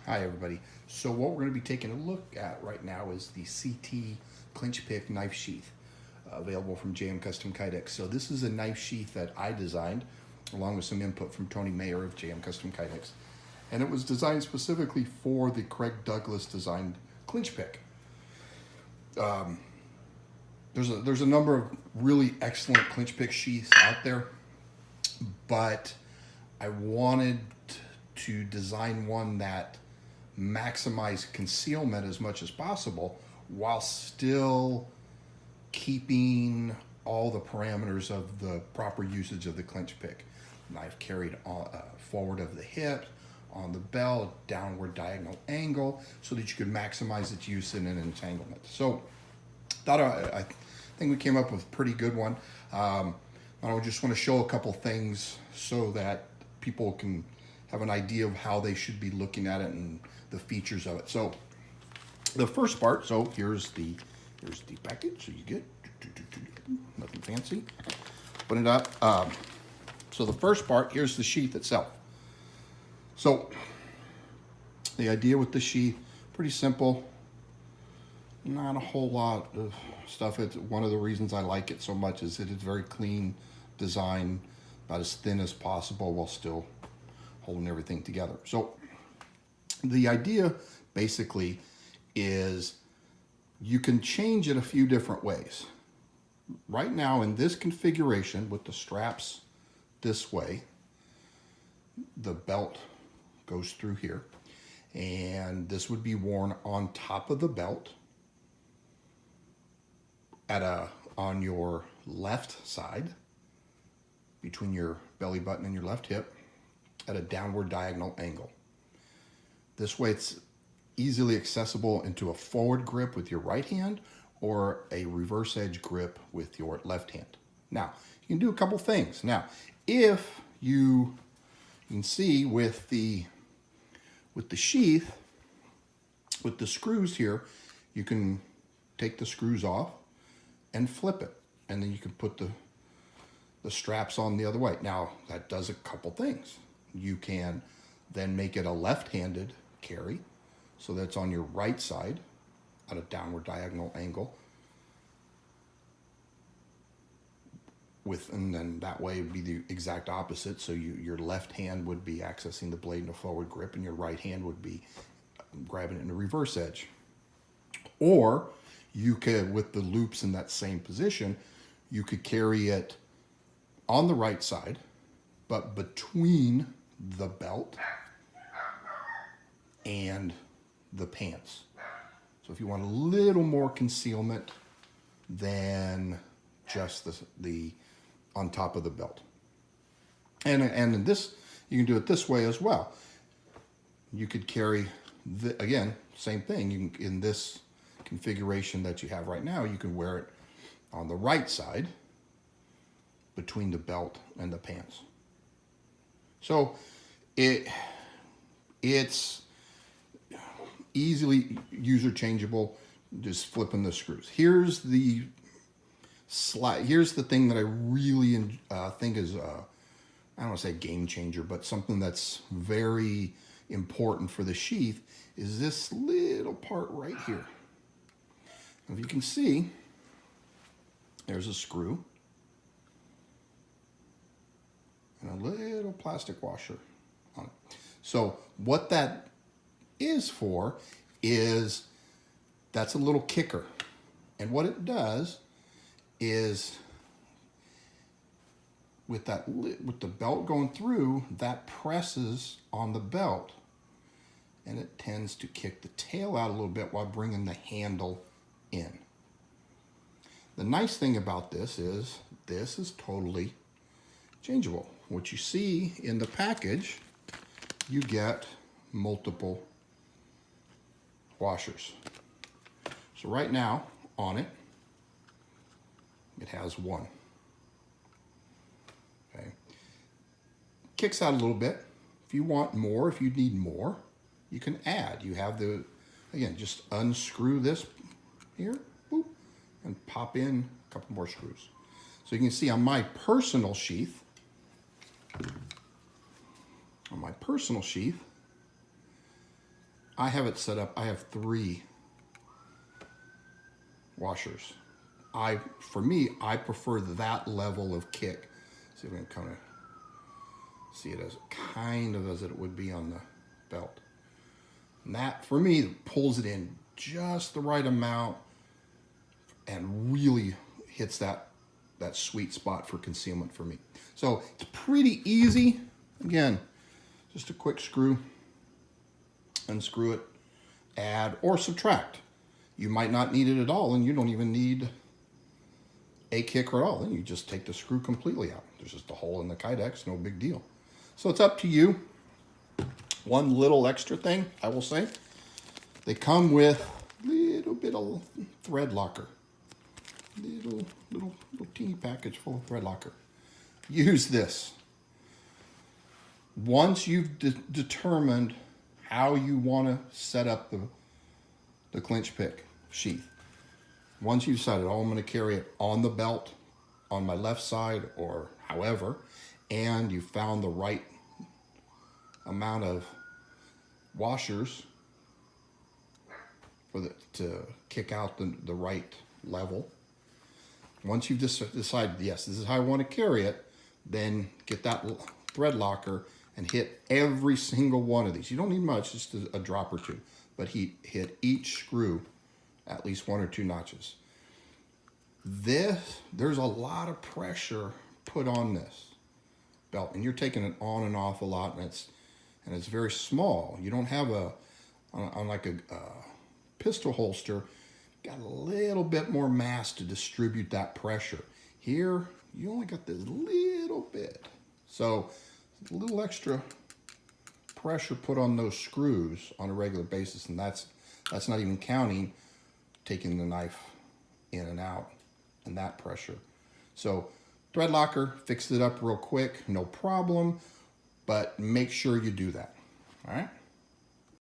Hi everybody. So what we're going to be taking a look at right now is the CT Clinchpick knife sheath available from JM Custom Kydex. So this is a knife sheath that I designed along with some input from Tony Mayer of JM Custom Kydex. And it was designed specifically for the Craig Douglas designed Clinchpick. There's a number of really excellent Clinchpick sheaths out there, but I wanted to design one that maximize concealment as much as possible while still keeping all the parameters of the proper usage of the Clinchpick. Knife carried on, forward of the hip, on the belt, downward diagonal angle, so that you could maximize its use in an entanglement. So I think we came up with a pretty good one. I just want to show a couple things so that people can have an idea of how they should be looking at it and the features of it. So the first part, so here's the package, so you get nothing fancy. Open it up. So the first part, here's the sheath itself. So the idea with the sheath, pretty simple. Not a whole lot of stuff. It's one of the reasons I like it so much is it is very clean design, about as thin as possible while still holding everything together. So the idea basically is you can change it a few different ways. Right now in this configuration with the straps this way, the belt goes through here, and this would be worn on top of the belt on your left side, between your belly button and your left hip, at a downward diagonal angle. This way it's easily accessible into a forward grip with your right hand or a reverse edge grip with your left hand. Now, you can do a couple things. Now, if you can see with the sheath, with the screws here, you can take the screws off and flip it, and then you can put the straps on the other way. Now, that does a couple things. You can then make it a left-handed carry, so that's on your right side at a downward diagonal angle, and then that way it would be the exact opposite. So your left hand would be accessing the blade in a forward grip, and your right hand would be grabbing it in a reverse edge. Or you could, with the loops in that same position, you could carry it on the right side, but between the belt and the pants. So if you want a little more concealment than just the on top of the belt. And in this, you can do it this way as well. You could carry, again, same thing. You can, in this configuration that you have right now, you can wear it on the right side between the belt and the pants. So it's easily user changeable, just flipping the screws. Here's the thing that I really think is I don't want to say game changer, but something that's very important for the sheath is this little part right here. If you can see, there's a screw and a little plastic washer on it. So what that is for is that's a little kicker. And what it does is with the belt going through, that presses on the belt, and it tends to kick the tail out a little bit while bringing the handle in. The nice thing about this is totally changeable. What you see in the package, you get multiple washers. So right now on it has one. Okay. Kicks out a little bit. If you want more, if you need more, you can add. You have again, just unscrew this here, boop, and pop in a couple more screws. So you can see on my personal sheath, I have it set up, I have 3 washers. For me, I prefer that level of kick. See if we can kind of see it as kind of as it would be on the belt. And that, for me, pulls it in just the right amount and really hits that sweet spot for concealment for me. So it's pretty easy. Again, just a quick screw, unscrew it, add or subtract. You might not need it at all, and you don't even need a kicker at all. Then you just take the screw completely out. There's just a hole in the Kydex, no big deal. So it's up to you. One little extra thing, I will say, they come with a little bit of thread locker. Little teeny package full of thread locker. Use this. Once you've determined how you want to set up the Clinchpick sheath, once you've decided, oh, I'm going to carry it on the belt, on my left side, or however, and you found the right amount of washers to kick out the right level. Once you've decided, yes, this is how I want to carry it, then get that thread locker and hit every single one of these. You don't need much, just a drop or 2, but hit each screw at least 1 or 2 notches. There's a lot of pressure put on this belt, and you're taking it on and off a lot, and it's very small. You don't have on like a pistol holster, got a little bit more mass to distribute that pressure. Here, you only got this little bit. So a little extra pressure put on those screws on a regular basis, and that's not even counting taking the knife in and out and that pressure. So thread locker, fix it up real quick, no problem, but make sure you do that. All right.